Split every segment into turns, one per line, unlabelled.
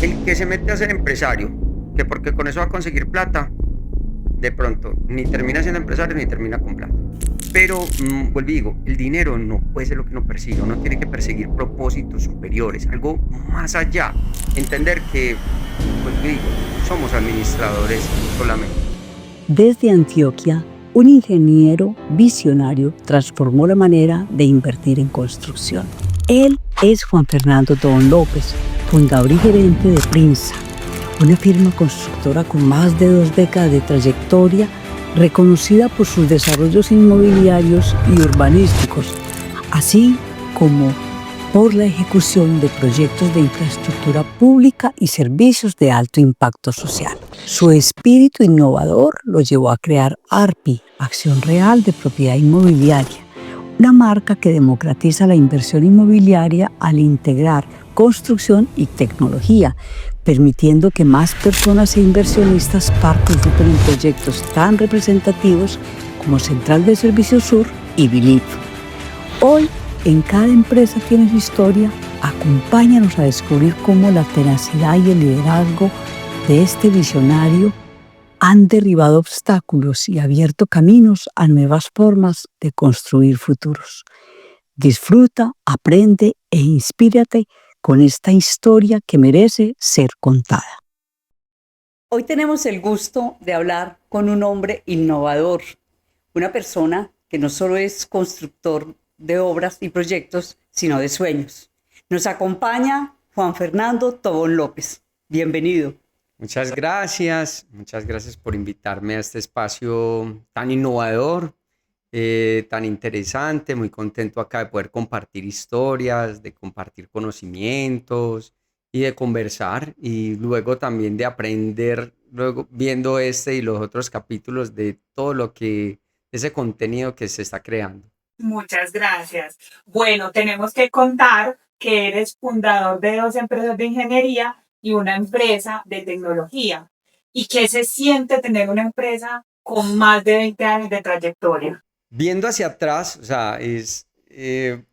El que se mete a ser empresario, que porque con eso va a conseguir plata, de pronto ni termina siendo empresario ni termina con plata. Pero, vuelvo y digo, el dinero no puede ser lo que uno persigue, uno tiene que perseguir propósitos superiores, algo más allá. Entender que, vuelvo y digo, somos administradores solamente.
Desde Antioquia, un ingeniero visionario transformó la manera de invertir en construcción. Él es Juan Fernando Tobón López, fundador y gerente de Prinsa, una firma constructora con más de 2 décadas de trayectoria, reconocida por sus desarrollos inmobiliarios y urbanísticos, así como por la ejecución de proyectos de infraestructura pública y servicios de alto impacto social. Su espíritu innovador lo llevó a crear ARPI, Acción Real de Propiedad Inmobiliaria, una marca que democratiza la inversión inmobiliaria al integrar construcción y tecnología, permitiendo que más personas e inversionistas participen en proyectos tan representativos como Central de Servicios Sur y Bilip. Hoy, en cada empresa tiene su historia. Acompáñanos a descubrir cómo la tenacidad y el liderazgo de este visionario han derribado obstáculos y abierto caminos a nuevas formas de construir futuros. Disfruta, aprende e inspírate con esta historia que merece ser contada. Hoy tenemos el gusto de hablar con un hombre innovador, una persona que no solo es constructor de obras y proyectos, sino de sueños. Nos acompaña Juan Fernando Tobón López. Bienvenido.
Muchas gracias por invitarme a este espacio tan innovador, tan interesante. Muy contento acá de poder compartir historias, de compartir conocimientos y de conversar, y luego también de aprender, luego viendo este y los otros capítulos de todo lo que, ese contenido que se está creando.
Muchas gracias. Bueno, tenemos que contar que eres fundador de 2 empresas de ingeniería y una empresa de tecnología. ¿Y qué se siente tener una empresa con más de 20 años de trayectoria?
Viendo hacia atrás, o sea, se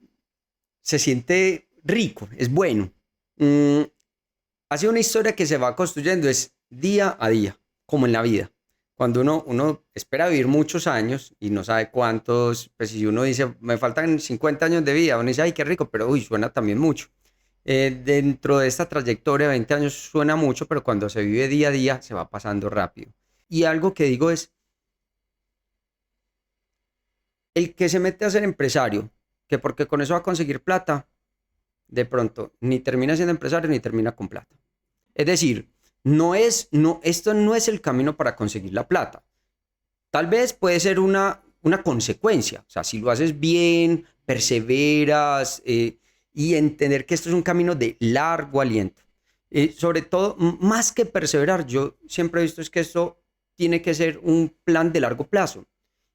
siente rico, es bueno. Ha sido una historia que se va construyendo, es día a día, como en la vida. Cuando uno espera vivir muchos años y no sabe cuántos, pues si uno dice, me faltan 50 años de vida, uno dice, ay, qué rico, pero uy, suena también mucho. Dentro de esta trayectoria, 20 años suena mucho, pero cuando se vive día a día, se va pasando rápido. Y algo que digo es, el que se mete a ser empresario, que porque con eso va a conseguir plata, de pronto ni termina siendo empresario ni termina con plata. Es decir, esto no es el camino para conseguir la plata. Tal vez puede ser una consecuencia. O sea, si lo haces bien, perseveras, y entender que esto es un camino de largo aliento. Sobre todo, más que perseverar, yo siempre he visto es que esto tiene que ser un plan de largo plazo.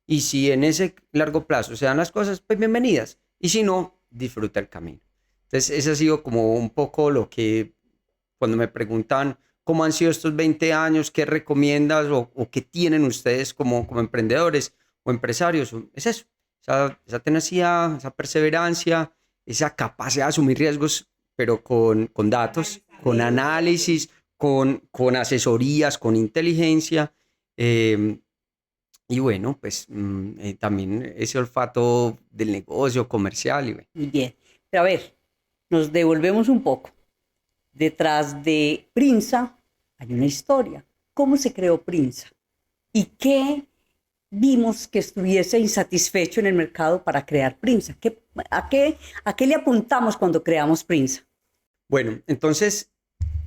Y si en ese largo plazo se dan las cosas, pues bienvenidas. Y si no, disfruta el camino. Entonces, ese ha sido como un poco lo que, cuando me preguntan cómo han sido estos 20 años, qué recomiendas o qué tienen ustedes como emprendedores o empresarios, es eso, esa tenacidad, esa perseverancia, esa capacidad de asumir riesgos, pero con datos, con análisis, con asesorías, con inteligencia. Y bueno, pues también ese olfato del negocio comercial. Y bueno.
Muy bien. Pero a ver, nos devolvemos un poco. Detrás de Prinsa hay una historia. ¿Cómo se creó Prinsa? ¿Y qué vimos que estuviese insatisfecho en el mercado para crear Prinsa? ¿A qué le apuntamos cuando creamos Prinsa?
Bueno, entonces,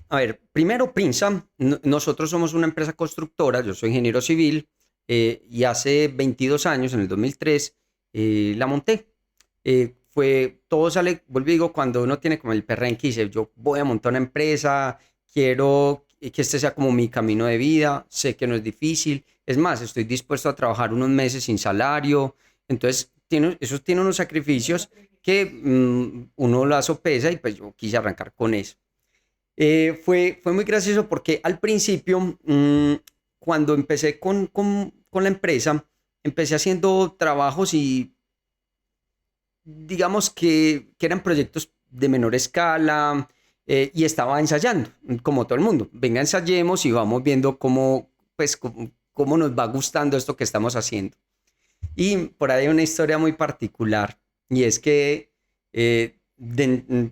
a ver, primero Prinsa, nosotros somos una empresa constructora, yo soy ingeniero civil, y hace 22 años, en el 2003, la monté. Todo sale, vuelvo y digo, cuando uno tiene como el perrenque y dice, yo voy a montar una empresa, quiero que este sea como mi camino de vida, sé que no es difícil, es más, estoy dispuesto a trabajar unos meses sin salario. Entonces eso tiene unos sacrificios que uno la sopesa, y pues yo quise arrancar con eso. Fue muy gracioso porque al principio, cuando empecé con la empresa, empecé haciendo trabajos y digamos que eran proyectos de menor escala, y estaba ensayando, como todo el mundo. Venga, ensayemos y vamos viendo cómo, pues, cómo nos va gustando esto que estamos haciendo. Y por ahí hay una historia muy particular, y es que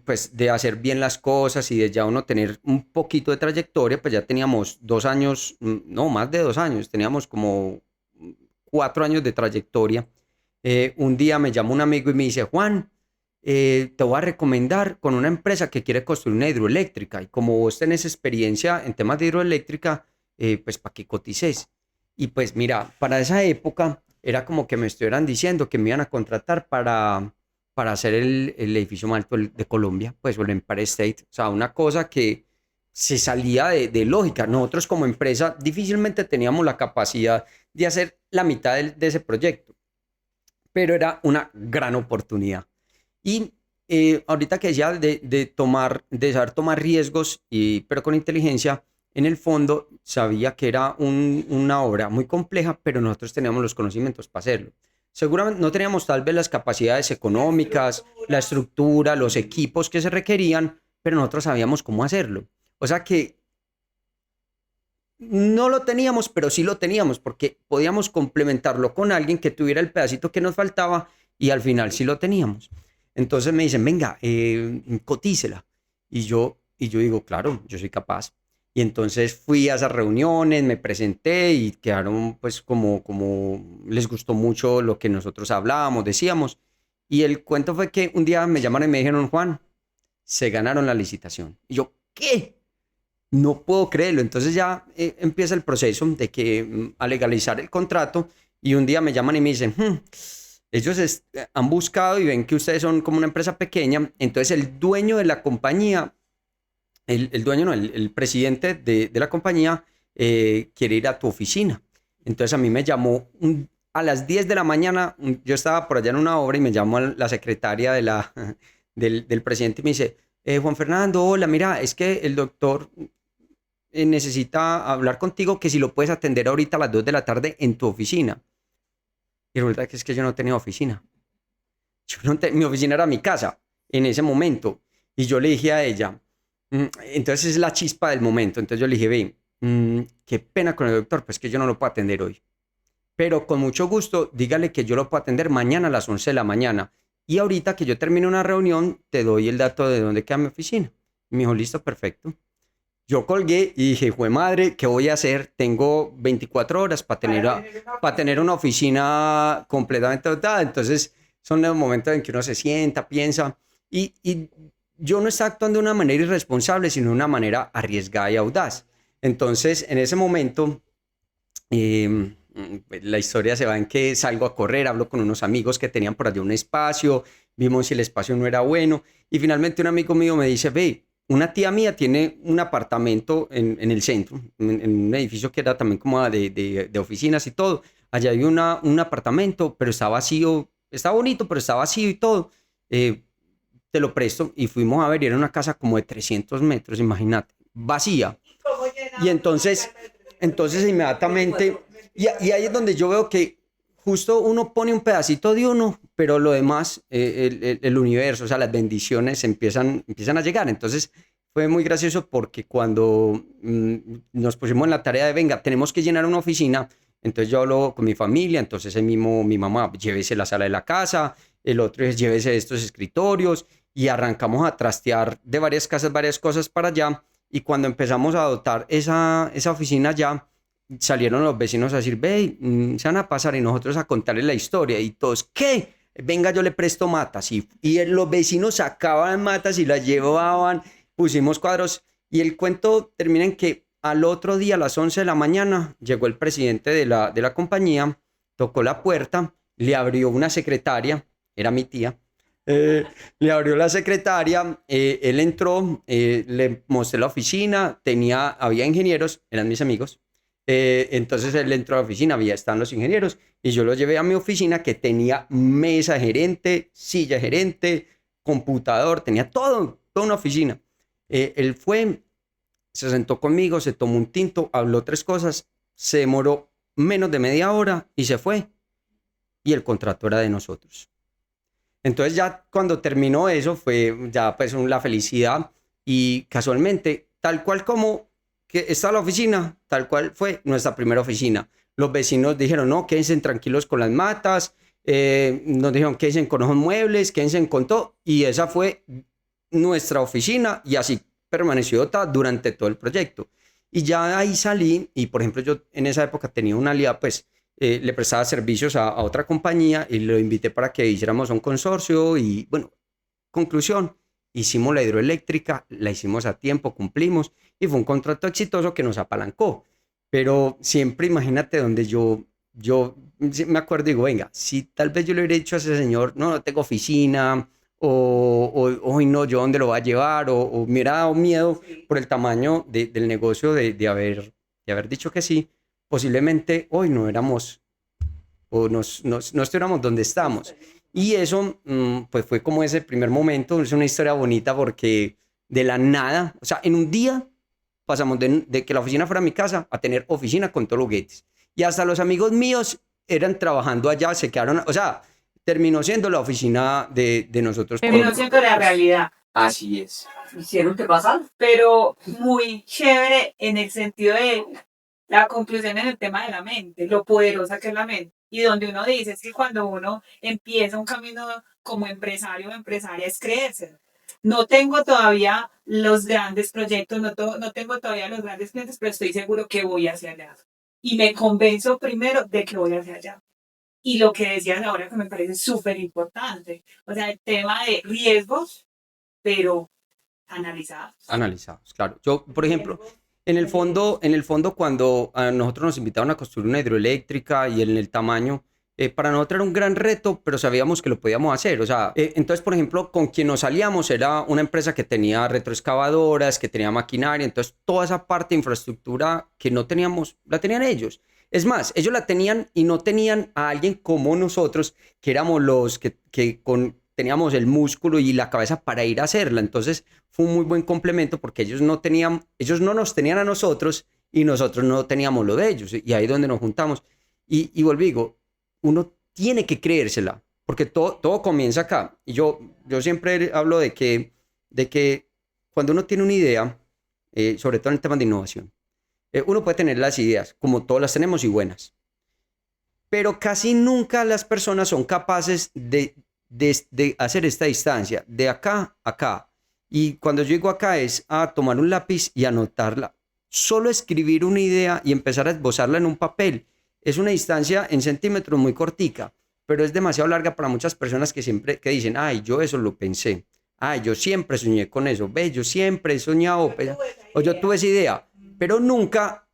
pues, de hacer bien las cosas y de ya uno tener un poquito de trayectoria, pues ya teníamos 2 años, no, más de 2 años, teníamos como 4 años de trayectoria. Un día me llama un amigo y me dice, Juan, te voy a recomendar con una empresa que quiere construir una hidroeléctrica, y como vos tenés experiencia en temas de hidroeléctrica, pues para que cotices. Y pues mira, para esa época era como que me estuvieran diciendo que me iban a contratar para hacer el edificio más alto de Colombia, pues o el Empire State. O sea, una cosa que se salía de lógica. Nosotros como empresa difícilmente teníamos la capacidad de hacer la mitad de ese proyecto, pero era una gran oportunidad. Y ahorita que decía de saber tomar riesgos, pero con inteligencia, en el fondo sabía que era una obra muy compleja, pero nosotros teníamos los conocimientos para hacerlo. Seguramente no teníamos tal vez las capacidades económicas, la estructura, los equipos que se requerían, pero nosotros sabíamos cómo hacerlo. O sea que no lo teníamos, pero sí lo teníamos, porque podíamos complementarlo con alguien que tuviera el pedacito que nos faltaba, y al final sí lo teníamos. Entonces me dicen, venga, cotícela. Y yo digo, claro, yo soy capaz. Y entonces fui a esas reuniones, me presenté y quedaron pues como les gustó mucho lo que nosotros hablábamos, decíamos. Y el cuento fue que un día me llamaron y me dijeron, Juan, se ganaron la licitación. Y yo, ¿qué? No puedo creerlo. Entonces ya empieza el proceso de que a legalizar el contrato, y un día me llaman y me dicen, ellos han buscado y ven que ustedes son como una empresa pequeña, entonces el dueño de la compañía, el dueño no, el presidente de la compañía quiere ir a tu oficina. Entonces a mí me llamó a las 10 de la mañana, yo estaba por allá en una obra y me llamó la secretaria del presidente y me dice, Juan Fernando, hola, mira, es que el doctor necesita hablar contigo, que si lo puedes atender ahorita a las 2 de la tarde en tu oficina. Y resulta que es que yo no tenía oficina. Mi oficina era mi casa en ese momento. Y yo le dije a ella, entonces es la chispa del momento. Entonces yo le dije, ve, qué pena con el doctor, pues que yo no lo puedo atender hoy. Pero con mucho gusto, dígale que yo lo puedo atender mañana a las 11 de la mañana. Y ahorita que yo termine una reunión, te doy el dato de dónde queda mi oficina. Y me dijo, listo, perfecto. Yo colgué y dije, jue madre, ¿qué voy a hacer? Tengo 24 horas para tener una oficina completamente dotada. Entonces, son los momentos en que uno se sienta, piensa. Y yo no estaba actuando de una manera irresponsable, sino de una manera arriesgada y audaz. Entonces, en ese momento, la historia se va en que salgo a correr, hablo con unos amigos que tenían por allá un espacio, vimos si el espacio no era bueno. Y finalmente un amigo mío me dice, ve, una tía mía tiene un apartamento en el centro, en un edificio que era también como de oficinas y todo. Allá hay un apartamento, pero está vacío, está bonito, pero está vacío y todo. Te lo presto. Y fuimos a ver, y era una casa como de 300 metros, imagínate, vacía. Y entonces inmediatamente, y ahí es donde yo veo que justo uno pone un pedacito de uno, pero lo demás, el universo, o sea, las bendiciones empiezan a llegar. Entonces fue muy gracioso porque cuando nos pusimos en la tarea de, venga, tenemos que llenar una oficina, entonces yo hablo con mi familia, entonces el mismo, mi mamá, llévese la sala de la casa, el otro es llévese estos escritorios, y arrancamos a trastear de varias casas, varias cosas para allá. Y cuando empezamos a dotar esa oficina ya, salieron los vecinos a decir, ve, se van a pasar, y nosotros a contarles la historia, y todos, ¿qué? Venga, yo le presto matas. Y los vecinos sacaban matas y las llevaban, pusimos cuadros, y el cuento termina en que al otro día a las 11 de la mañana llegó el presidente de la compañía, tocó la puerta, le abrió una secretaria, era mi tía, le abrió la secretaria, él entró, le mostré la oficina, había ingenieros, eran mis amigos. Entonces él entró a la oficina, están los ingenieros, y yo los llevé a mi oficina, que tenía mesa gerente, silla gerente, computador, tenía toda una oficina. Él fue, se sentó conmigo, se tomó un tinto, habló 3 cosas, se demoró menos de media hora y se fue. Y el contrato era de nosotros. Entonces ya cuando terminó eso fue ya pues la felicidad. Y casualmente, tal cual como que está la oficina, tal cual fue nuestra primera oficina. Los vecinos dijeron, no, quédense tranquilos con las matas, nos dijeron, quédense con los muebles, quédense con todo, y esa fue nuestra oficina, y así permaneció durante todo el proyecto. Y ya ahí salí, y por ejemplo, yo en esa época tenía una aliada, pues le prestaba servicios a otra compañía, y lo invité para que hiciéramos un consorcio, y bueno, conclusión, hicimos la hidroeléctrica, la hicimos a tiempo, cumplimos, y fue un contrato exitoso que nos apalancó. Pero siempre imagínate donde yo me acuerdo y digo, venga, si tal vez yo le hubiera dicho a ese señor, no, no tengo oficina, hoy no, yo dónde lo voy a llevar, o me hubiera dado miedo por el tamaño del negocio de haber dicho que sí, posiblemente hoy no éramos, o no estuviéramos donde estamos. Y eso, pues fue como ese primer momento, es una historia bonita porque de la nada, o sea, en un día pasamos de que la oficina fuera mi casa a tener oficina con todos los gates. Y hasta los amigos míos eran trabajando allá, se quedaron, o sea, terminó siendo la oficina de nosotros.
Terminó siendo la realidad.
Así es.
¿Hicieron qué pasa?
Pero muy chévere en el sentido de la conclusión en el tema de la mente, lo poderosa que es la mente. Y donde uno dice es que cuando uno empieza un camino como empresario o empresaria es creerse. No tengo todavía los grandes proyectos, no tengo todavía los grandes clientes, pero estoy seguro que voy hacia allá. Y me convenzo primero de que voy hacia allá. Y lo que decías ahora que me parece súper importante, o sea, el tema de riesgos, pero analizados.
Analizados, claro. Yo, por ejemplo, en el fondo cuando a nosotros nos invitaron a construir una hidroeléctrica y en el tamaño, para nosotros era un gran reto, pero sabíamos que lo podíamos hacer. O sea, entonces, por ejemplo, con quien nos salíamos era una empresa que tenía retroexcavadoras, que tenía maquinaria, entonces toda esa parte de infraestructura que no teníamos, la tenían ellos. Es más, ellos la tenían y no tenían a alguien como nosotros, que éramos los que teníamos el músculo y la cabeza para ir a hacerla. Entonces fue un muy buen complemento porque ellos no nos tenían a nosotros y nosotros no teníamos lo de ellos. Y ahí es donde nos juntamos. Y vuelvo y digo, uno tiene que creérsela, porque todo comienza acá. Y yo siempre hablo de que cuando uno tiene una idea, sobre todo en el tema de innovación, uno puede tener las ideas, como todas las tenemos y buenas, pero casi nunca las personas son capaces de hacer esta distancia, de acá a acá. Y cuando yo digo acá es a tomar un lápiz y anotarla. Solo escribir una idea y empezar a esbozarla en un papel es una distancia en centímetros muy cortica, pero es demasiado larga para muchas personas que dicen, ay, yo eso lo pensé, ay, yo siempre soñé con eso, ve, yo siempre he soñado, o yo tuve esa idea, pero nunca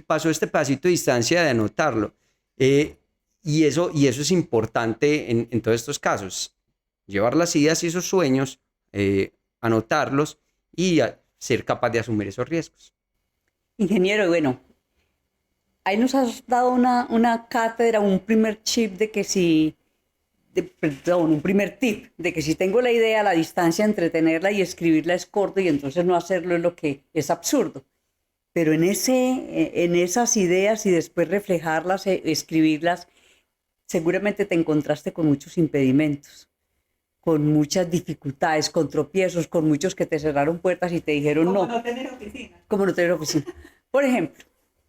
pasó este pedacito de distancia de anotarlo. Y eso es importante en todos estos casos, llevar las ideas y esos sueños, anotarlos y ser capaz de asumir esos riesgos.
Ingeniero, bueno, ahí nos has dado una cátedra, un primer chip de que si, perdón, un primer tip de que si tengo la idea, la distancia entre tenerla y escribirla es corta y entonces no hacerlo es lo que es absurdo. Pero en esas ideas y después reflejarlas, escribirlas, seguramente te encontraste con muchos impedimentos, con muchas dificultades, con tropiezos, con muchos que te cerraron puertas y te dijeron no.
Como no tener oficina.
Como no tener oficina. Por ejemplo,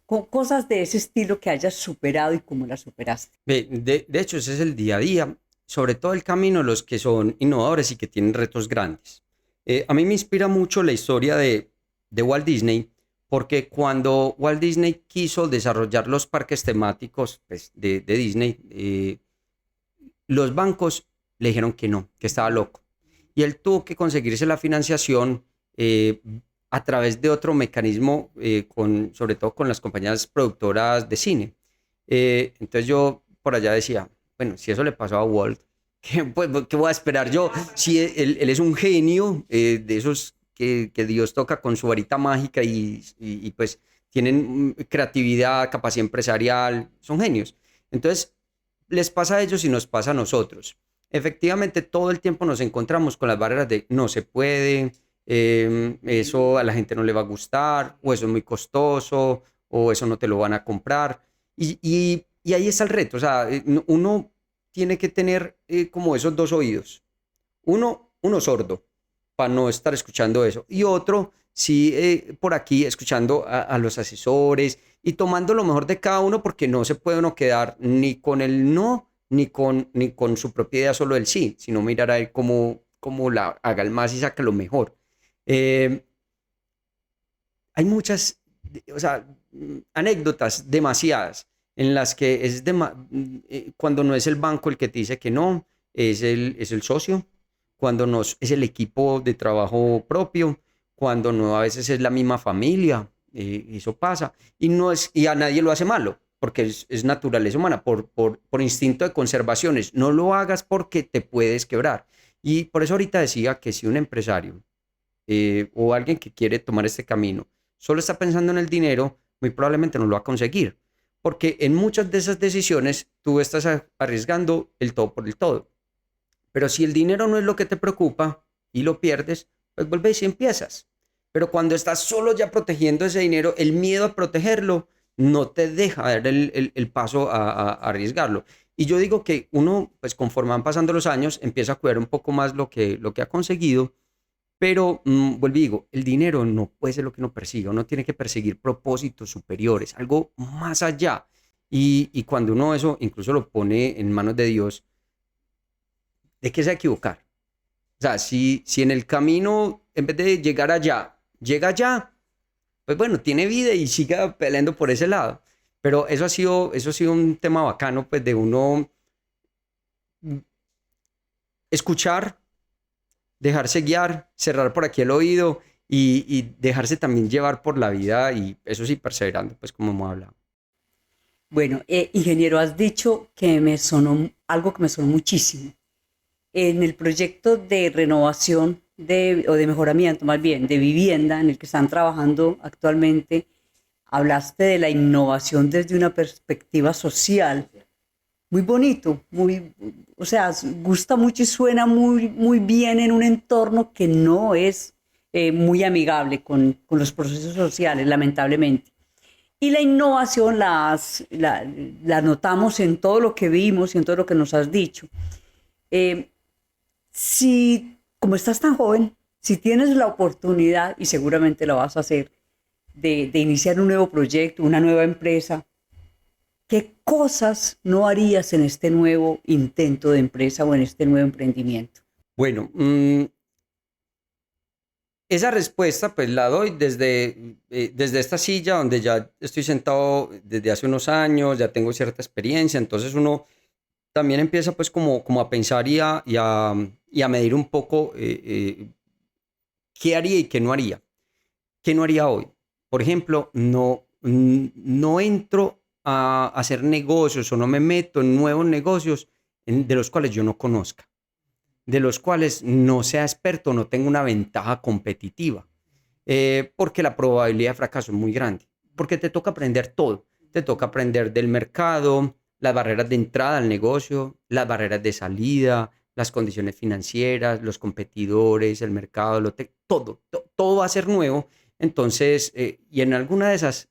con cosas de ese estilo que hayas superado y cómo las superaste.
De hecho, ese es el día a día, sobre todo el camino, los que son innovadores y que tienen retos grandes. A mí me inspira mucho la historia de Walt Disney, porque cuando Walt Disney quiso desarrollar los parques temáticos, pues, de Disney, los bancos le dijeron que no, que estaba loco. Y él tuvo que conseguirse la financiación a través de otro mecanismo, sobre todo con las compañías productoras de cine. Entonces yo por allá decía, bueno, si eso le pasó a Walt, pues, ¿qué voy a esperar yo? Si él es un genio, de esos que Dios toca con su varita mágica y pues tienen creatividad, capacidad empresarial, son genios. Entonces, les pasa a ellos y nos pasa a nosotros. Efectivamente, todo el tiempo nos encontramos con las barreras de no se puede, eso a la gente no le va a gustar, o eso es muy costoso, o eso no te lo van a comprar. Y ahí está el reto. O sea, uno tiene que tener como esos dos oídos. Uno sordo, para no estar escuchando eso. Y otro, sí, por aquí escuchando a los asesores y tomando lo mejor de cada uno, porque no se puede uno quedar ni con el no, ni con su propia idea solo el sí, sino mirar a él cómo la haga el más y saca lo mejor. Eh, Hay muchas, o sea, anécdotas demasiadas en las que cuando no es el banco el que te dice que no, es el socio, cuando no es el equipo de trabajo propio, cuando no a veces es la misma familia, eso pasa, y a nadie lo hace malo, porque es naturaleza humana, por instinto de conservaciones, no lo hagas porque te puedes quebrar. Y por eso ahorita decía que si un empresario o alguien que quiere tomar este camino solo está pensando en el dinero, muy probablemente no lo va a conseguir. Porque en muchas de esas decisiones tú estás arriesgando el todo por el todo. Pero si el dinero no es lo que te preocupa y lo pierdes, pues vuelves y empiezas. Pero cuando estás solo ya protegiendo ese dinero, el miedo a protegerlo no te deja dar el paso a arriesgarlo. Y yo digo que uno, pues conforme van pasando los años, empieza a cuidar un poco más lo que ha conseguido, pero vuelvo y digo, el dinero no puede ser lo que uno persiga, uno tiene que perseguir propósitos superiores, algo más allá. Y cuando uno eso incluso lo pone en manos de Dios, ¿de qué se va a equivocar? O sea, si en el camino, en vez de llegar allá, llega allá, pues bueno, tiene vida y siga peleando por ese lado. Pero eso ha sido un tema bacano, pues de uno mm, escuchar, dejarse guiar, cerrar por aquí el oído y dejarse también llevar por la vida y eso sí, perseverando, pues como hemos hablado.
Bueno, ingeniero, has dicho que me sonó algo que me sonó muchísimo. En el proyecto de renovación o de mejoramiento, más bien, de vivienda en el que están trabajando actualmente, hablaste de la innovación desde una perspectiva social. Muy bonito, o sea, gusta mucho y suena muy bien en un entorno que no es muy amigable con los procesos sociales, lamentablemente. Y la innovación la notamos en todo lo que vimos y en todo lo que nos has dicho. Eh, si, como estás tan joven, si tienes la oportunidad, y seguramente la vas a hacer, de iniciar un nuevo proyecto, una nueva empresa, ¿qué cosas no harías en este nuevo intento de empresa o en este nuevo emprendimiento?
Bueno, esa respuesta pues la doy desde esta silla donde ya estoy sentado desde hace unos años, ya tengo cierta experiencia, entonces uno también empieza pues como a pensar y a medir un poco qué haría y qué no haría. ¿Qué no haría hoy? Por ejemplo, no entro a hacer negocios o no me meto en nuevos negocios de los cuales yo no conozca, de los cuales no sea experto, no tenga una ventaja competitiva, porque la probabilidad de fracaso es muy grande, porque te toca aprender todo, te toca aprender del mercado, las barreras de entrada al negocio, las barreras de salida, las condiciones financieras, los competidores, el mercado, todo va a ser nuevo. Entonces, y en alguna de esas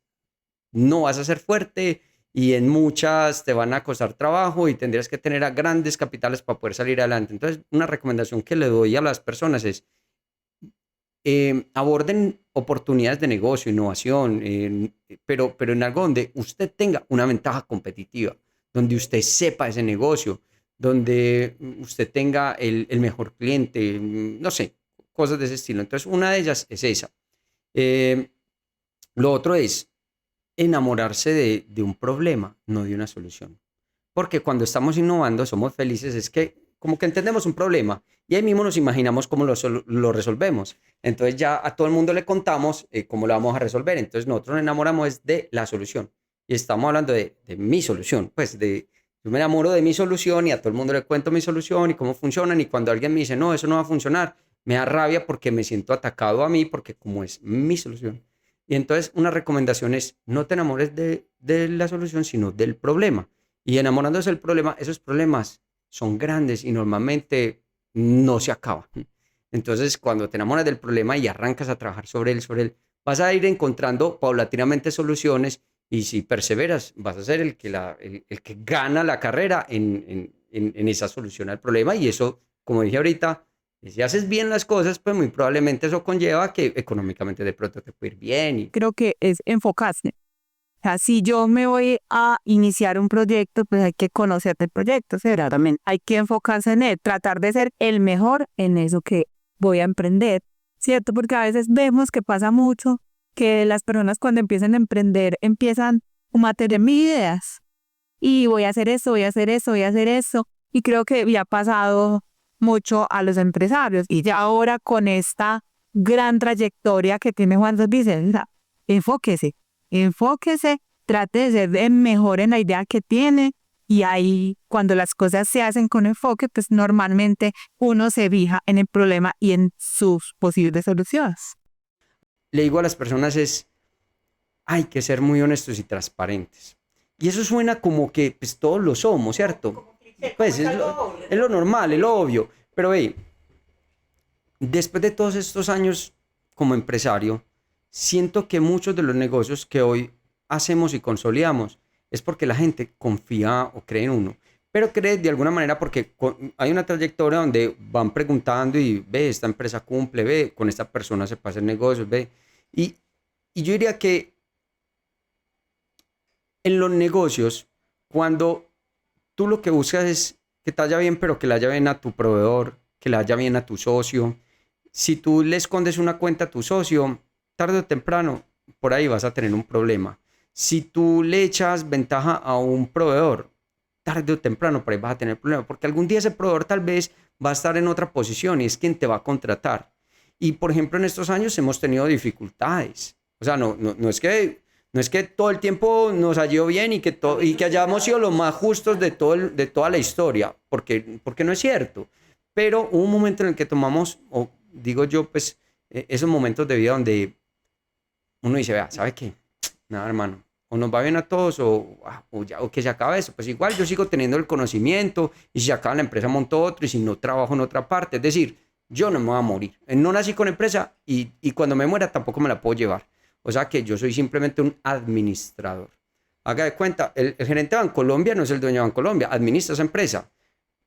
no vas a ser fuerte y en muchas te van a costar trabajo y tendrías que tener a grandes capitales para poder salir adelante. Entonces, una recomendación que le doy a las personas es aborden oportunidades de negocio, innovación, pero en algo donde usted tenga una ventaja competitiva, donde usted sepa ese negocio, donde usted tenga el mejor cliente, no sé, cosas de ese estilo. Entonces, una de ellas es esa. Eh, lo otro es enamorarse de un problema, no de una solución. Porque cuando estamos innovando, somos felices, es que como que entendemos un problema y ahí mismo nos imaginamos cómo lo resolvemos. Entonces ya a todo el mundo le contamos cómo lo vamos a resolver. Entonces nosotros nos enamoramos de la solución. Y estamos hablando de mi solución. Yo me enamoro de mi solución y a todo el mundo le cuento mi solución y cómo funcionan. Y cuando alguien me dice, no, eso no va a funcionar, me da rabia porque me siento atacado a mí, porque como es mi solución. Y entonces una recomendación es no te enamores de la solución, sino del problema. Y enamorándose del problema, esos problemas son grandes y normalmente no se acaban. Entonces, cuando te enamoras del problema y arrancas a trabajar sobre él, vas a ir encontrando paulatinamente soluciones y si perseveras, vas a ser el que gana la carrera en esa solución al problema y eso, como dije ahorita, Y si haces bien las cosas, pues muy probablemente eso conlleva que económicamente de pronto te puede ir bien. Y
Creo que es enfocarse. O sea, si yo me voy a iniciar un proyecto, pues hay que conocer el proyecto, ¿cierto? También hay que enfocarse en él, tratar de ser el mejor en eso que voy a emprender, ¿cierto? Porque a veces vemos que pasa mucho que las personas cuando empiezan a emprender empiezan como a tener mil ideas y voy a hacer eso, voy a hacer eso, voy a hacer eso. Y creo que ya ha pasado mucho a los empresarios y ya ahora con esta gran trayectoria que tiene Juan Vicenza, enfóquese, enfóquese, trate de ser el mejor en la idea que tiene y ahí cuando las cosas se hacen con enfoque, pues normalmente uno se fija en el problema y en sus posibles soluciones.
le digo a las personas es, hay que ser muy honestos y transparentes. Y eso suena como que pues, todos lo somos, ¿cierto? Pues es lo normal, es lo obvio. Pero ve, después de todos estos años como empresario, siento que muchos de los negocios que hoy hacemos y consolidamos es porque la gente confía o cree en uno. Pero cree de alguna manera porque hay una trayectoria donde van preguntando y ve, esta empresa cumple, ve, con esta persona se pasa el negocio, ve. Y, y yo diría que en los negocios, cuando tú lo que buscas es que te vaya bien, pero que le vaya bien a tu proveedor, que le vaya bien a tu socio. Si tú le escondes una cuenta a tu socio, tarde o temprano, por ahí vas a tener un problema. Si tú le echas ventaja a un proveedor, tarde o temprano, por ahí vas a tener problema, porque algún día ese proveedor tal vez va a estar en otra posición y es quien te va a contratar. Y por ejemplo, en estos años hemos tenido dificultades. O sea, no es que todo el tiempo nos ha ido bien y que hayamos sido los más justos de toda la historia, porque no es cierto. Pero hubo un momento en el que tomamos, o digo yo, pues, esos momentos de vida donde uno dice, vea, ¿sabe qué? Nada, hermano, o nos va bien a todos o que se acabe eso. Pues igual yo sigo teniendo el conocimiento y si se acaba la empresa monto otro y si no trabajo en otra parte. Es decir, yo no me voy a morir. No nací con empresa y cuando me muera tampoco me la puedo llevar. O sea que yo soy simplemente un administrador. Haga de cuenta, el gerente de Bancolombia no es el dueño de Bancolombia, administra esa empresa.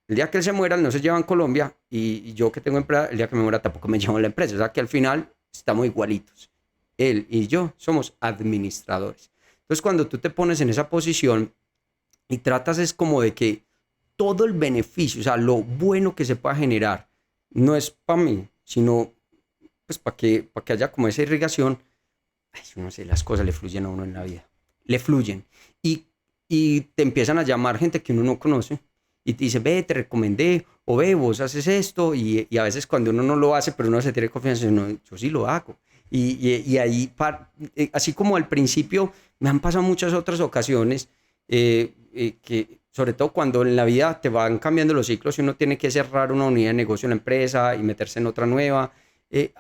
El día que él se muera, él no se lleva en Colombia y yo que tengo empresa, el día que me muera tampoco me llevo en la empresa. O sea que al final estamos igualitos. Él y yo somos administradores. Entonces cuando tú te pones en esa posición y tratas es como de que todo el beneficio, o sea, lo bueno que se pueda generar, no es para mí, sino pues para que haya como esa irrigación. Ay, yo no sé, las cosas le fluyen a uno en la vida. Le fluyen. Y te empiezan a llamar gente que uno no conoce y te dice, ve, te recomendé, o ve, vos haces esto. Y a veces cuando uno no lo hace, pero uno se tiene confianza, no, yo sí lo hago. Y ahí, así como al principio, me han pasado muchas otras ocasiones que, sobre todo cuando en la vida te van cambiando los ciclos y uno tiene que cerrar una unidad de negocio en la empresa y meterse en otra nueva,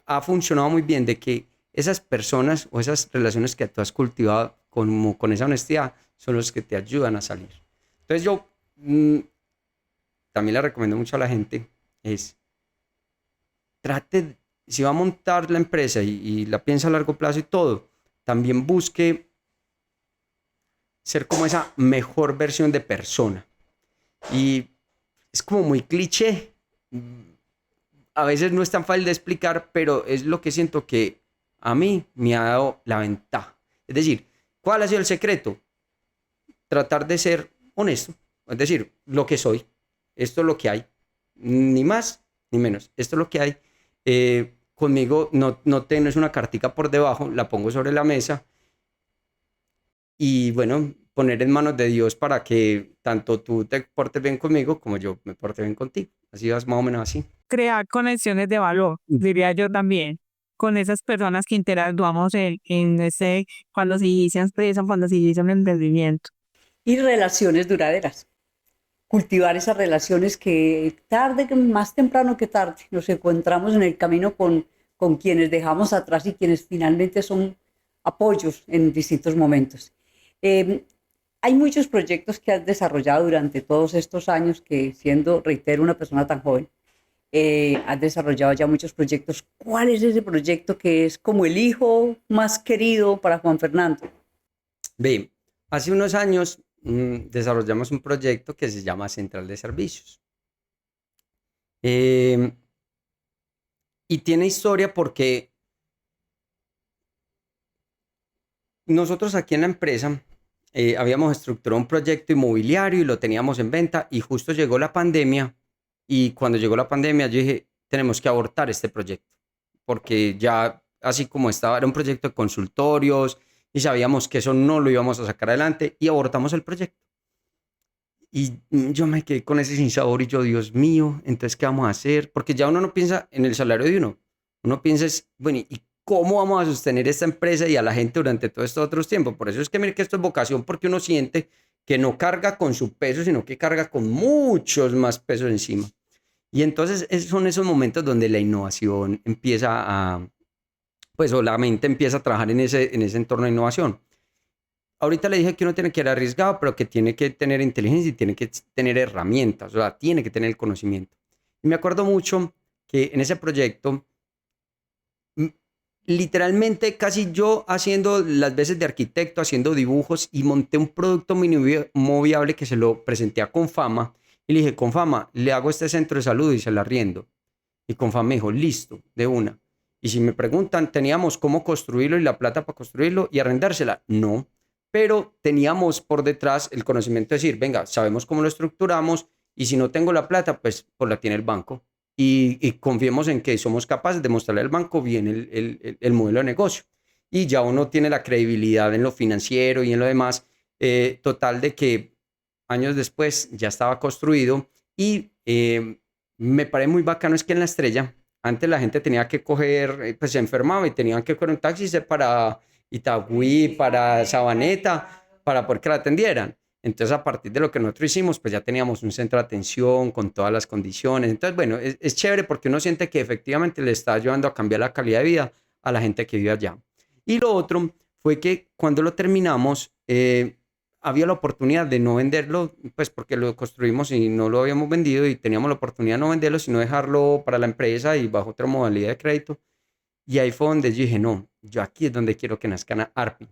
ha funcionado muy bien de que esas personas o esas relaciones que tú has cultivado con esa honestidad son los que te ayudan a salir. Entonces yo también le recomiendo mucho a la gente es trate, si va a montar la empresa y la piensa a largo plazo y todo, también busque ser como esa mejor versión de persona. Y es como muy cliché, a veces no es tan fácil de explicar, pero es lo que siento que a mí me ha dado la ventaja. Es decir, ¿cuál ha sido el secreto? Tratar de ser honesto, es decir, lo que soy, esto es lo que hay, ni más ni menos, esto es lo que hay. Conmigo no es una cartica por debajo, la pongo sobre la mesa y bueno, poner en manos de Dios para que tanto tú te portes bien conmigo como yo me porte bien contigo. Así vas más o menos así.
Crear conexiones de valor, diría yo también, con esas personas que interactuamos en ese, cuando se inicia empresa, cuando se inicia un emprendimiento.
Y relaciones duraderas. Cultivar esas relaciones que más temprano que tarde, nos encontramos en el camino con quienes dejamos atrás y quienes finalmente son apoyos en distintos momentos. Hay muchos proyectos que has desarrollado durante todos estos años que, siendo, reitero, una persona tan joven, has desarrollado ya muchos proyectos. ¿Cuál es ese proyecto que es como el hijo más querido para Juan Fernando?
Bien, hace unos años desarrollamos un proyecto que se llama Central de Servicios. Y tiene historia porque nosotros aquí en la empresa habíamos estructurado un proyecto inmobiliario y lo teníamos en venta y justo llegó la pandemia y cuando llegó la pandemia yo dije, tenemos que abortar este proyecto porque ya así como estaba, era un proyecto de consultorios y sabíamos que eso no lo íbamos a sacar adelante y abortamos el proyecto. Y yo me quedé con ese sinsabor y yo, Dios mío, entonces, ¿qué vamos a hacer? Porque ya uno no piensa en el salario de uno. Uno piensa, es, bueno, ¿y cómo vamos a sostener esta empresa y a la gente durante todos estos otros tiempos? Por eso es que mire que esto es vocación, porque uno siente que no carga con su peso, sino que carga con muchos más pesos encima. Y entonces son esos momentos donde la innovación empieza a, pues o la mente empieza a trabajar en ese entorno de innovación. Ahorita le dije que uno tiene que ir arriesgado, pero que tiene que tener inteligencia y tiene que tener herramientas, o sea, tiene que tener el conocimiento. Y me acuerdo mucho que en ese proyecto, literalmente casi yo haciendo las veces de arquitecto, haciendo dibujos y monté un producto mínimo viable que se lo presenté a Confama y le dije, Confama, le hago este centro de salud y se la arriendo. Y Confama me dijo, listo, de una. Y si me preguntan, ¿teníamos cómo construirlo y la plata para construirlo y arrendársela? No, pero teníamos por detrás el conocimiento de decir, venga, sabemos cómo lo estructuramos y si no tengo la plata, pues la tiene el banco. Y confiemos en que somos capaces de mostrarle al banco bien el modelo de negocio. Y ya uno tiene la credibilidad en lo financiero y en lo demás, total de que años después ya estaba construido y me parece muy bacano es que en La Estrella, antes la gente tenía que coger, pues se enfermaba y tenían que coger un taxi para Itagüí, para Sabaneta, para poder que la atendieran. Entonces, a partir de lo que nosotros hicimos, pues ya teníamos un centro de atención con todas las condiciones. Entonces, bueno, es chévere porque uno siente que efectivamente le está ayudando a cambiar la calidad de vida a la gente que vive allá. Y lo otro fue que cuando lo terminamos, había la oportunidad de no venderlo, pues porque lo construimos y no lo habíamos vendido y teníamos la oportunidad de no venderlo, sino dejarlo para la empresa y bajo otra modalidad de crédito. Y ahí fue donde yo dije, no, yo aquí es donde quiero que nazcan Arpi.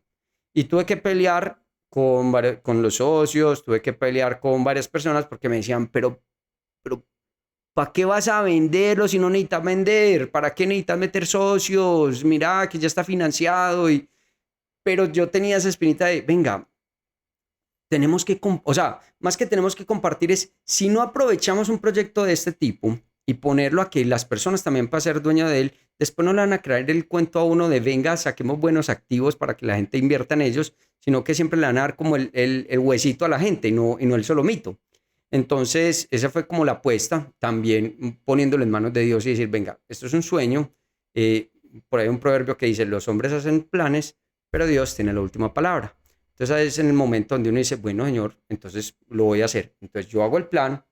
Y tuve que pelear con los socios, tuve que pelear con varias personas porque me decían, pero ¿para qué vas a venderlo si no necesitas vender? ¿Para qué necesitas meter socios? Mira que ya está financiado. Pero yo tenía esa espinita de, venga, tenemos que, o sea, más que tenemos que compartir es, si no aprovechamos un proyecto de este tipo y ponerlo a que las personas también para ser dueño de él, después no le van a creer el cuento a uno de venga, saquemos buenos activos para que la gente invierta en ellos, sino que siempre le van a dar como el huesito a la gente y no el solomito. Entonces, esa fue como la apuesta, también poniéndolo en manos de Dios y decir, venga, esto es un sueño. Eh, por ahí hay un proverbio que dice, los hombres hacen planes, pero Dios tiene la última palabra. Entonces es en el momento donde uno dice, bueno, señor, entonces lo voy a hacer. Entonces yo hago el plan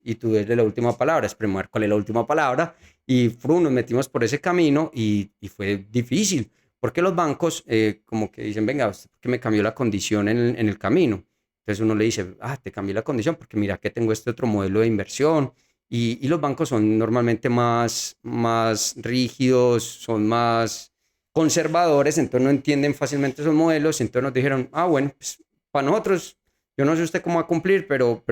y tú desde la última palabra, es primero cuál es la última palabra. Y nos metimos por ese camino y fue difícil, porque los bancos como que dicen, venga, ¿usted por qué me cambió la condición en el camino? Entonces uno le dice, ah, te cambié la condición porque mira que tengo este otro modelo de inversión. Y los bancos son normalmente más rígidos, son más conservadores, entonces no entienden fácilmente esos modelos, entonces nos dijeron, ah, bueno, pues para nosotros, yo no sé usted cómo va a cumplir, pero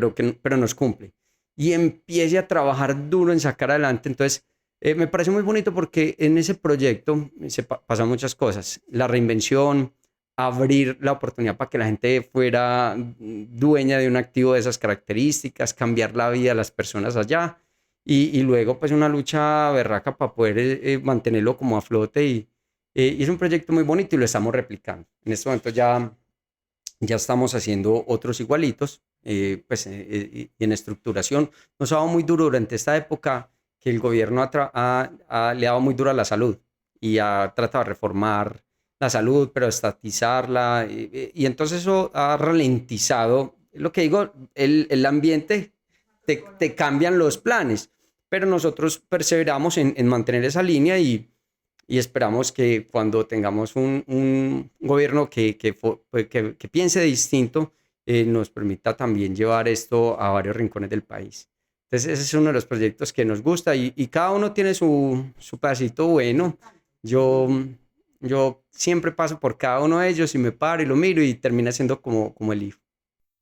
nos cumple. Y empiece a trabajar duro en sacar adelante. Entonces, me parece muy bonito porque en ese proyecto pasan muchas cosas. La reinvención, abrir la oportunidad para que la gente fuera dueña de un activo de esas características, cambiar la vida de las personas allá. Y luego, pues, una lucha berraca para poder mantenerlo como a flote y es un proyecto muy bonito y lo estamos replicando. En este momento ya estamos haciendo otros igualitos, y en estructuración. Nos ha dado muy duro durante esta época que el gobierno le ha dado muy duro a la salud y ha tratado de reformar la salud, pero estatizarla. Y entonces eso ha ralentizado, lo que digo, el ambiente, te cambian los planes, pero nosotros perseveramos en mantener esa línea y esperamos que cuando tengamos un gobierno que piense distinto, nos permita también llevar esto a varios rincones del país. Entonces, ese es uno de los proyectos que nos gusta y cada uno tiene su pedacito bueno. Yo, yo siempre paso por cada uno de ellos y me paro y lo miro y termina siendo como el hijo.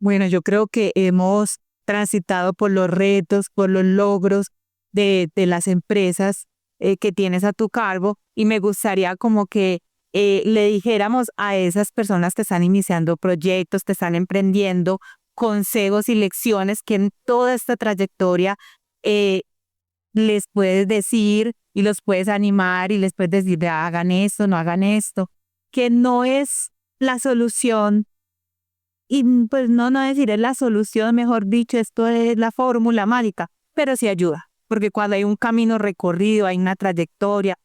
Bueno, yo creo que hemos transitado por los retos, por los logros de las empresas que tienes a tu cargo y me gustaría como que le dijéramos a esas personas que están iniciando proyectos, que están emprendiendo, consejos y lecciones que en toda esta trayectoria eh, les puedes decir y los puedes animar y les puedes decir, "Vea, hagan esto, no hagan esto", que no es la solución. Y pues no decir es la solución, mejor dicho, esto es la fórmula mágica, pero sí ayuda, porque cuando hay un camino recorrido, hay una trayectoria,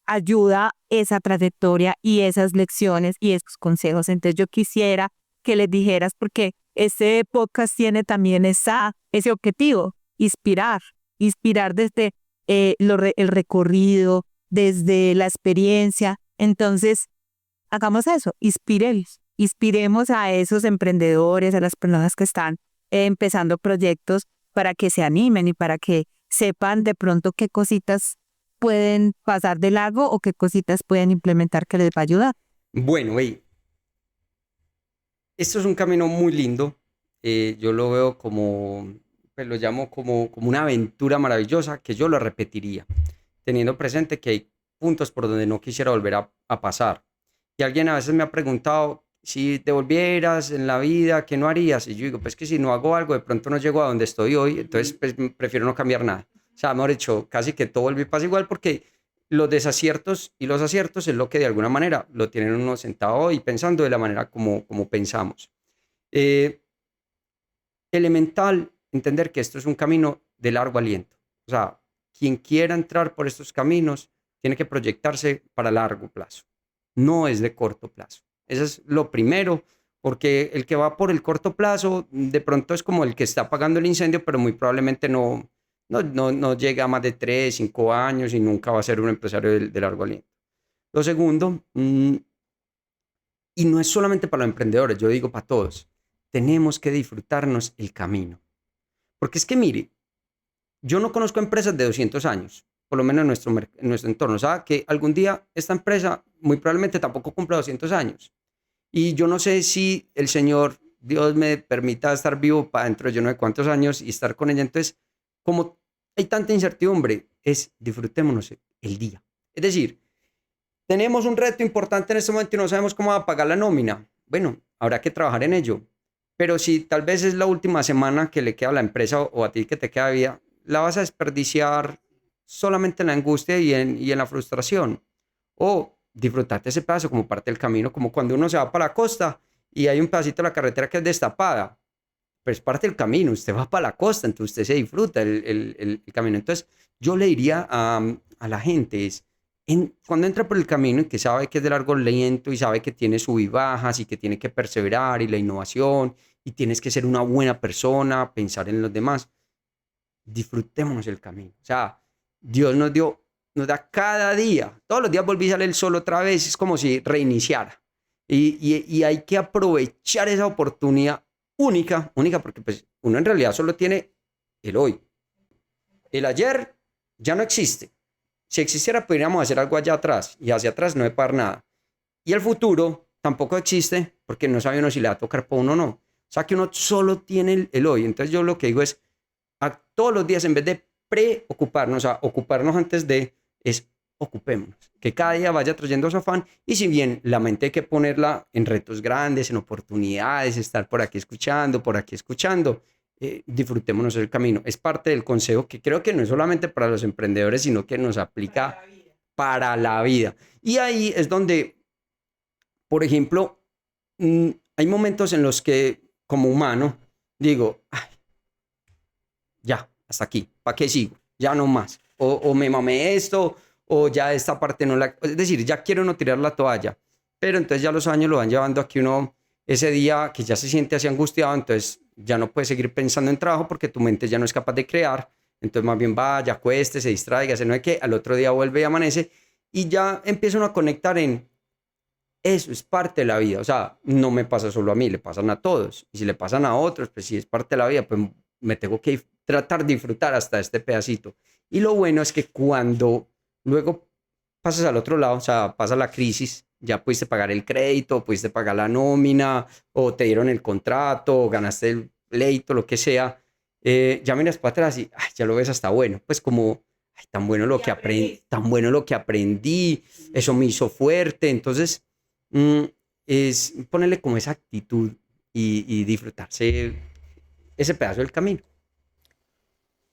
ayuda esa trayectoria y esas lecciones y esos consejos. Entonces yo quisiera que les dijeras, porque este podcast tiene también ese objetivo, inspirar desde el recorrido, desde la experiencia. Entonces, hagamos eso, inspiremos a esos emprendedores, a las personas que están empezando proyectos para que se animen y para que sepan de pronto qué cositas pueden pasar de largo o qué cositas pueden implementar que les va a ayudar.
Bueno, esto es un camino muy lindo. Yo lo veo como, pues lo llamo como una aventura maravillosa que yo lo repetiría, teniendo presente que hay puntos por donde no quisiera volver a pasar. Y alguien a veces me ha preguntado, si te volvieras en la vida, ¿qué no harías? Y yo digo, pues que si no hago algo, de pronto no llego a donde estoy hoy, entonces pues, prefiero no cambiar nada. O sea, mejor dicho, casi que todo vuelve y pasa igual porque los desaciertos y los aciertos es lo que de alguna manera lo tienen uno sentado y pensando de la manera como pensamos. Eh, Elemental entender que esto es un camino de largo aliento. O sea, quien quiera entrar por estos caminos tiene que proyectarse para largo plazo. No es de corto plazo. Eso es lo primero, porque el que va por el corto plazo de pronto es como el que está apagando el incendio, pero muy probablemente no llega a más de 3, 5 años y nunca va a ser un empresario de largo aliento. Lo segundo, y no es solamente para los emprendedores, yo digo para todos, tenemos que disfrutarnos el camino. Porque es que mire, yo no conozco empresas de 200 años, por lo menos en nuestro entorno. O sea, que algún día esta empresa muy probablemente tampoco cumpla 200 años. Y yo no sé si el Señor, Dios me permita estar vivo para dentro de yo no sé cuántos años y estar con ella. Entonces, como hay tanta incertidumbre, disfrutémonos el día. Es decir, tenemos un reto importante en este momento y no sabemos cómo va a pagar la nómina. Bueno, habrá que trabajar en ello. Pero si tal vez es la última semana que le queda a la empresa o a ti que te queda vida, la vas a desperdiciar solamente en la angustia y en la frustración. O disfrutarte ese pedazo como parte del camino, como cuando uno se va para la costa y hay un pedacito de la carretera que es destapada. Pues parte del camino, usted va para la costa, entonces usted se disfruta el camino. Entonces yo le diría a la gente, cuando entra por el camino y que sabe que es de largo aliento y sabe que tiene sub y bajas y que tiene que perseverar y la innovación y tienes que ser una buena persona, pensar en los demás, disfrutémonos el camino. O sea, Dios nos da cada día, todos los días volví a salir el sol otra vez, es como si reiniciara. Y hay que aprovechar esa oportunidad única porque pues uno en realidad solo tiene el hoy. El ayer ya no existe. Si existiera, podríamos hacer algo allá atrás y hacia atrás no hay para nada. Y el futuro tampoco existe porque no sabe uno si le va a tocar para uno o no. O sea que uno solo tiene el hoy. Entonces yo lo que digo es, a todos los días en vez de preocuparnos, a ocuparnos antes de, es ocupémonos. Que cada día vaya trayendo su afán y si bien la mente hay que ponerla en retos grandes, en oportunidades, estar por aquí escuchando, disfrutémonos el camino. Es parte del consejo que creo que no es solamente para los emprendedores, sino que nos aplica para la vida. Y ahí es donde, por ejemplo, hay momentos en los que como humano digo, ay, ya, hasta aquí, ¿para qué sigo? Ya no más. O me mamé esto, o ya esta parte no la... Es decir, ya quiero no tirar la toalla. Pero entonces ya los años lo van llevando a que uno, ese día que ya se siente así angustiado, entonces ya no puede seguir pensando en trabajo porque tu mente ya no es capaz de crear. Entonces más bien vaya, acueste, se distraiga, se no hay que, al otro día vuelve y amanece y ya empieza uno a conectar en eso, es parte de la vida. O sea, no me pasa solo a mí, le pasan a todos. Y si le pasan a otros, pues si es parte de la vida, pues me tengo que tratar de disfrutar hasta este pedacito. Y lo bueno es que cuando luego pasas al otro lado, o sea, pasa la crisis, ya pudiste pagar el crédito, pudiste pagar la nómina, o te dieron el contrato, o ganaste el pleito, lo que sea, ya miras para atrás y ay, ya lo ves hasta bueno. Pues como, ay, tan bueno lo que aprendí, tan bueno lo que aprendí, eso me hizo fuerte. Entonces, es ponerle como esa actitud y disfrutarse ese pedazo del camino.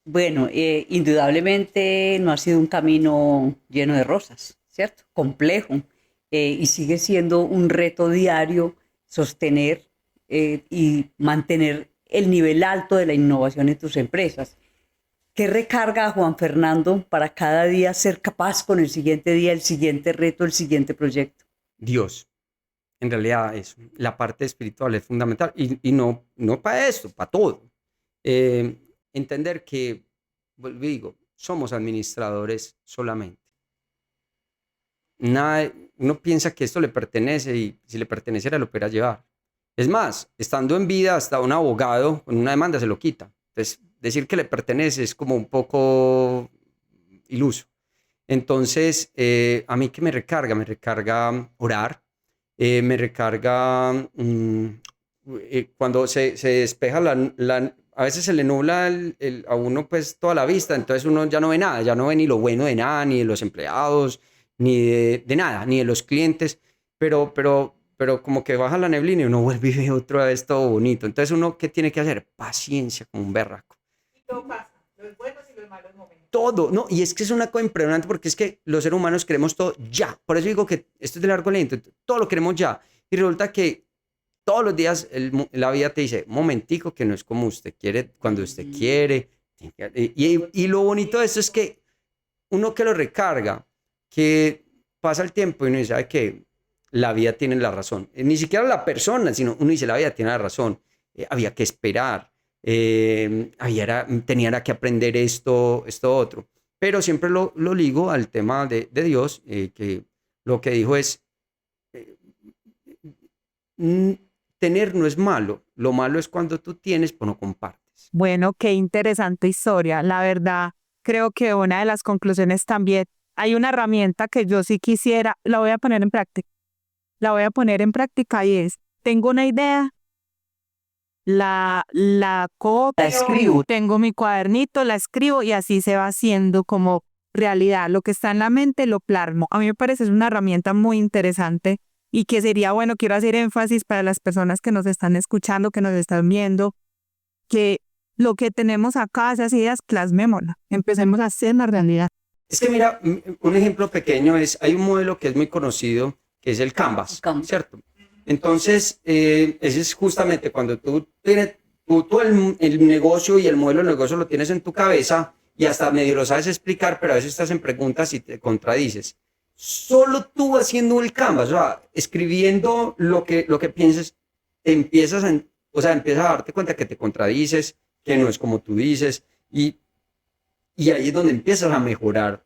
Bueno, indudablemente no ha sido un camino lleno de rosas, ¿cierto? Complejo. Y sigue siendo un reto diario sostener y mantener el nivel alto de la innovación en tus empresas. ¿Qué recarga a Juan Fernando para cada día ser capaz con el siguiente día, el siguiente reto, el siguiente proyecto?
Dios. En realidad, eso, la parte espiritual es fundamental y no, no para esto, para todo. Entender que, vuelvo y digo, somos administradores solamente. Nada, uno piensa que esto le pertenece y si le perteneciera lo pudiera llevar. Es más, estando en vida, hasta un abogado con una demanda se lo quita. Entonces, decir que le pertenece es como un poco iluso. Entonces, a mí que me recarga orar, me recarga cuando se despeja a veces se le nubla a uno pues toda la vista, entonces uno ya no ve nada, ya no ve ni lo bueno de nada, ni de los empleados, ni de nada, ni de los clientes, pero como que baja la neblina y uno vuelve y ve otra vez todo bonito. Entonces uno, ¿qué tiene que hacer? Paciencia como un berraco.
Y todo pasa, los buenos y los malos momentos.
Todo, no, y es que es una cosa impresionante porque es que los seres humanos queremos todo ya. Por eso digo que esto es de largo aliento, todo lo queremos ya. Y resulta que todos los días la vida te dice, momentico, que no es como usted quiere, cuando usted quiere. Y lo bonito de esto es que uno que lo recarga, que pasa el tiempo y uno dice, ¿sabe qué? La vida tiene la razón. Ni siquiera la persona, sino uno dice, la vida tiene la razón. Había que esperar. Tenía que aprender esto otro. Pero siempre lo ligo al tema de Dios, que lo que dijo es, tener no es malo, lo malo es cuando tú tienes pero no compartes.
Bueno, qué interesante historia. La verdad, creo que una de las conclusiones también, hay una herramienta que yo sí quisiera, la voy a poner en práctica. La voy a poner en práctica y es, tengo una idea, la copio,
La escribo.
tengo mi cuadernito, la escribo y así se va haciendo como realidad. Lo que está en la mente lo plasmo. A mí me parece es una herramienta muy interesante y que sería bueno, quiero hacer énfasis para las personas que nos están escuchando, que nos están viendo, que lo que tenemos acá, esas ideas, plasmémoslas, empecemos a hacer la realidad.
Es que mira, un ejemplo pequeño es, hay un modelo que es muy conocido, que es el Canvas,
Canvas.
¿cierto? Entonces, ese es justamente cuando tú tienes, tú el negocio y el modelo de negocio lo tienes en tu cabeza y hasta medio lo sabes explicar, pero a veces estás en preguntas y te contradices. Solo tú haciendo el Canvas, o sea, escribiendo lo que piensas, empiezas empiezas a darte cuenta que te contradices, que no es como tú dices, y ahí es donde empiezas a mejorar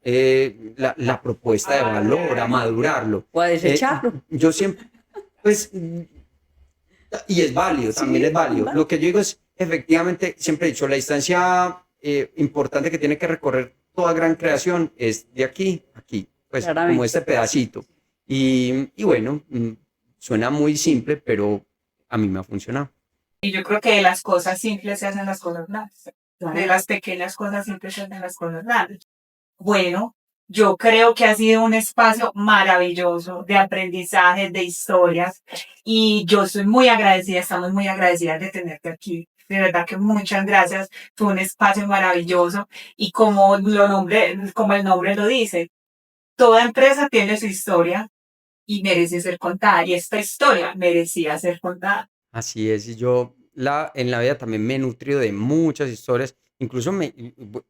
la propuesta de valor, a madurarlo.
O a desecharlo.
Yo siempre, pues, y es válido, también es válido. Lo que yo digo es, efectivamente, siempre he dicho, la distancia importante que tiene que recorrer toda gran creación es de aquí a aquí, pues
Claramente.
como este pedacito. Y bueno, suena muy simple, pero a mí me ha funcionado.
Y yo creo que de las cosas simples se hacen las cosas grandes. De las pequeñas cosas simples se hacen las cosas grandes. Bueno, yo creo que ha sido un espacio maravilloso de aprendizaje, de historias. Y yo estoy muy agradecida, estamos muy agradecidas de tenerte aquí. De verdad que muchas gracias. Fue un espacio maravilloso. Y como el nombre lo dice, toda empresa tiene su historia y merece ser contada. Y esta historia merecía ser contada.
Así es, y yo en la vida también me he nutrido de muchas historias, incluso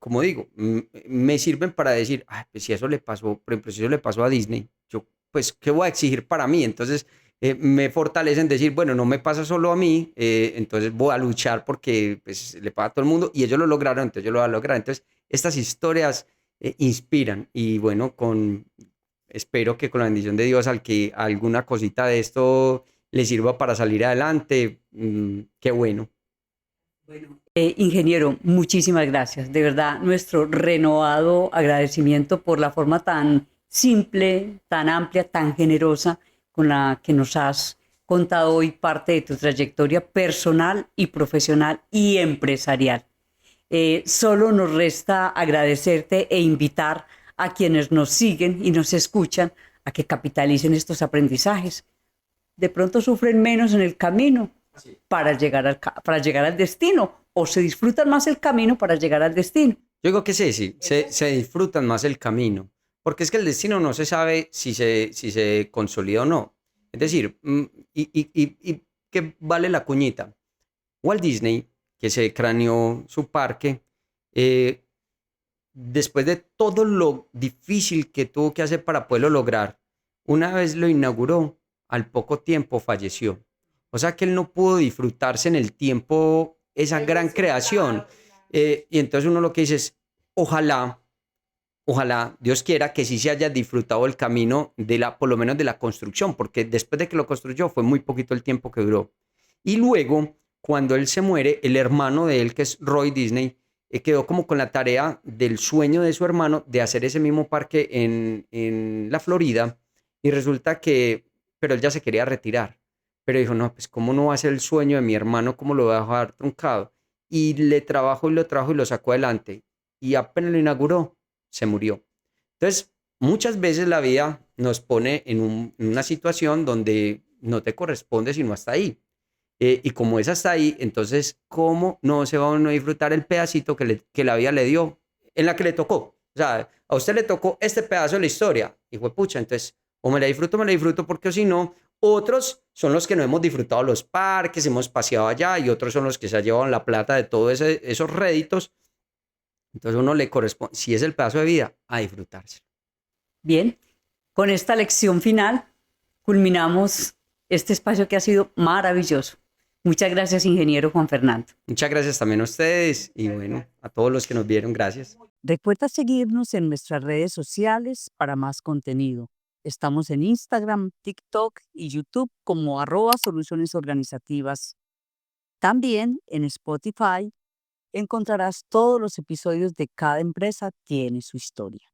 como digo, me sirven para decir, "Ay, pues si eso le pasó, por ejemplo, si eso le pasó a Disney, yo, pues, ¿qué voy a exigir para mí?". Entonces, me fortalecen decir, bueno, no me pasa solo a mí, entonces voy a luchar porque pues, le pasa a todo el mundo y ellos lo lograron, entonces yo lo voy a lograr. Entonces, estas historias inspiran y bueno, espero que con la bendición de Dios, al que alguna cosita de esto le sirva para salir adelante, qué bueno.
Bueno, ingeniero, muchísimas gracias. De verdad, nuestro renovado agradecimiento por la forma tan simple, tan amplia, tan generosa con la que nos has contado hoy parte de tu trayectoria personal y profesional y empresarial. Solo nos resta agradecerte e invitar a quienes nos siguen y nos escuchan a que capitalicen estos aprendizajes. De pronto sufren menos en el camino para para llegar al destino, o se disfrutan más el camino para llegar al destino.
Yo digo que sí, se disfrutan más el camino, porque es que el destino no se sabe si se consolida o no. Es decir, y que vale la cuñita. Walt Disney, que se craneó su parque, eh, después de todo lo difícil que tuvo que hacer para poderlo lograr, una vez lo inauguró, al poco tiempo falleció. O sea que él no pudo disfrutarse en el tiempo esa gran creación. Y entonces uno lo que dice es, ojalá, ojalá Dios quiera que sí se haya disfrutado el camino de por lo menos de la construcción, porque después de que lo construyó fue muy poquito el tiempo que duró. Y luego, cuando él se muere, el hermano de él, que es Roy Disney, quedó como con la tarea del sueño de su hermano de hacer ese mismo parque en la Florida. Y resulta que, pero él ya se quería retirar. Pero dijo, no, pues cómo no va a ser el sueño de mi hermano, cómo lo voy a dejar truncado. Y le trabajó y lo trajo y lo sacó adelante. Y apenas lo inauguró, se murió. Entonces, muchas veces la vida nos pone en una situación donde no te corresponde sino hasta ahí. Y como es hasta ahí, entonces, ¿cómo no se va a uno a disfrutar el pedacito que la vida le dio, en la que le tocó? O sea, a usted le tocó este pedazo de la historia, y fue pucha, entonces, o me la disfruto, porque si no, otros son los que no hemos disfrutado los parques, hemos paseado allá, y otros son los que se ha llevado la plata de todos esos réditos. Entonces, uno le corresponde, si es el pedazo de vida, a disfrutarse.
Bien, con esta lección final culminamos este espacio que ha sido maravilloso. Muchas gracias, ingeniero Juan Fernando.
Muchas gracias también a ustedes y bueno, a todos los que nos vieron, gracias.
Recuerda seguirnos en nuestras redes sociales para más contenido. Estamos en Instagram, TikTok y YouTube como @soluciones organizativas. También en Spotify encontrarás todos los episodios de Cada empresa tiene su historia.